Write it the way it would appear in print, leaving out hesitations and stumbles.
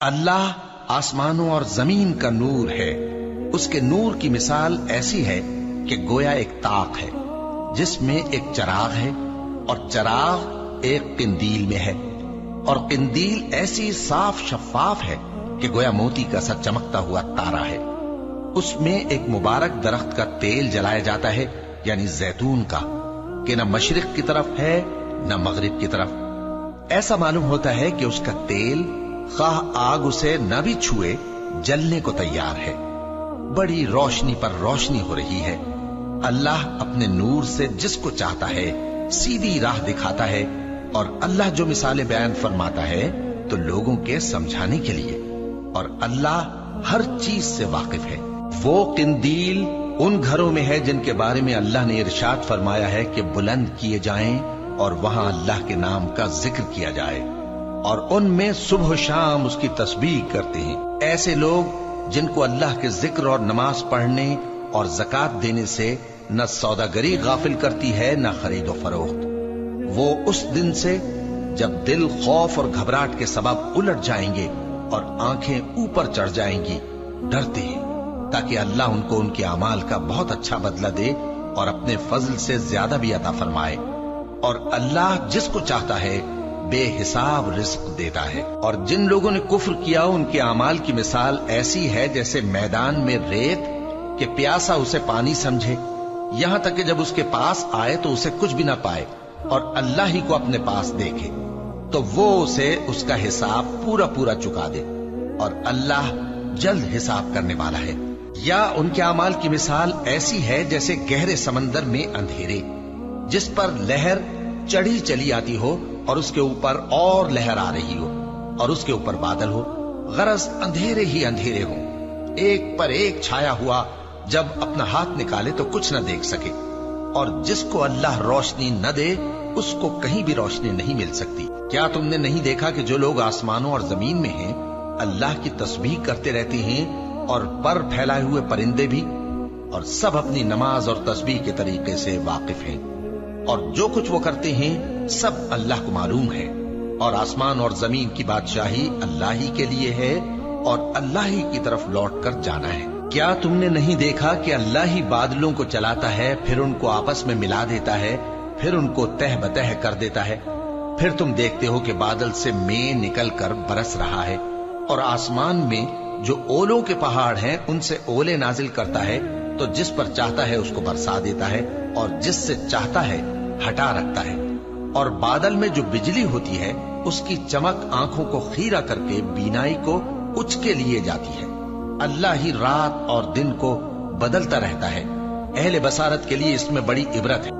اللہ آسمانوں اور زمین کا نور ہے. اس کے نور کی مثال ایسی ہے کہ گویا ایک طاق ہے جس میں ایک چراغ ہے، اور چراغ ایک قندیل میں ہے، اور قندیل ایسی صاف شفاف ہے کہ گویا موتی کا سا چمکتا ہوا تارا ہے. اس میں ایک مبارک درخت کا تیل جلایا جاتا ہے، یعنی زیتون کا، کہ نہ مشرق کی طرف ہے نہ مغرب کی طرف. ایسا معلوم ہوتا ہے کہ اس کا تیل خواہ آگ اسے نہ بھی چھوئے جلنے کو تیار ہے. بڑی روشنی پر روشنی ہو رہی ہے. اللہ اپنے نور سے جس کو چاہتا ہے سیدھی راہ دکھاتا ہے، اور اللہ جو مثالیں بیان فرماتا ہے تو لوگوں کے سمجھانے کے لیے، اور اللہ ہر چیز سے واقف ہے. وہ قندیل ان گھروں میں ہے جن کے بارے میں اللہ نے ارشاد فرمایا ہے کہ بلند کیے جائیں اور وہاں اللہ کے نام کا ذکر کیا جائے، اور ان میں صبح و شام اس کی تسبیح کرتے ہیں. ایسے لوگ جن کو اللہ کے ذکر اور نماز پڑھنے اور زکات دینے سے نہ سوداگری غافل کرتی ہے نہ خرید و فروخت. وہ اس دن سے جب دل خوف اور گھبراہٹ کے سبب الٹ جائیں گے اور آنکھیں اوپر چڑھ جائیں گی ڈرتے ہیں، تاکہ اللہ ان کو ان کے اعمال کا بہت اچھا بدلہ دے اور اپنے فضل سے زیادہ بھی عطا فرمائے. اور اللہ جس کو چاہتا ہے بے حساب رزق دیتا ہے. اور جن لوگوں نے کفر کیا ان کے اعمال کی مثال ایسی ہے جیسے میدان میں ریت کہ پیاسا اسے پانی سمجھے، یہاں تک کہ جب اس کے پاس آئے تو اسے کچھ بھی نہ پائے، اور اللہ ہی کو اپنے پاس دیکھے تو وہ اسے اس کا حساب پورا پورا چکا دے، اور اللہ جلد حساب کرنے والا ہے. یا ان کے اعمال کی مثال ایسی ہے جیسے گہرے سمندر میں اندھیرے جس پر لہر چڑھی چلی آتی ہو اور اس کے اوپر اور لہر آ رہی ہو، اور اس کے اوپر بادل ہو، غرض اندھیرے ہی اندھیرے ہوں، ایک پر ایک چھایا ہوا، جب اپنا ہاتھ نکالے تو کچھ نہ دیکھ سکے. اور جس کو اللہ روشنی نہ دے اس کو کہیں بھی روشنی نہیں مل سکتی. کیا تم نے نہیں دیکھا کہ جو لوگ آسمانوں اور زمین میں ہیں اللہ کی تسبیح کرتے رہتے ہیں، اور پر پھیلائے ہوئے پرندے بھی، اور سب اپنی نماز اور تسبیح کے طریقے سے واقف ہیں، اور جو کچھ وہ کرتے ہیں سب اللہ کو معلوم ہے. اور آسمان اور زمین کی بادشاہی اللہ ہی کے لیے ہے، اور اللہ ہی کی طرف لوٹ کر جانا ہے. کیا تم نے نہیں دیکھا کہ اللہ ہی بادلوں کو چلاتا ہے، پھر ان کو آپس میں ملا دیتا ہے، پھر ان کو تہ بتہ کر دیتا ہے، پھر تم دیکھتے ہو کہ بادل سے مے نکل کر برس رہا ہے، اور آسمان میں جو اولوں کے پہاڑ ہیں ان سے اولے نازل کرتا ہے، تو جس پر چاہتا ہے اس کو برسا دیتا ہے، اور جس سے چاہتا ہے ہٹا رکھتا ہے. اور بادل میں جو بجلی ہوتی ہے اس کی چمک آنکھوں کو خیرہ کر کے بینائی کو اچ کے لیے جاتی ہے. اللہ ہی رات اور دن کو بدلتا رہتا ہے. اہل بصارت کے لیے اس میں بڑی عبرت ہے.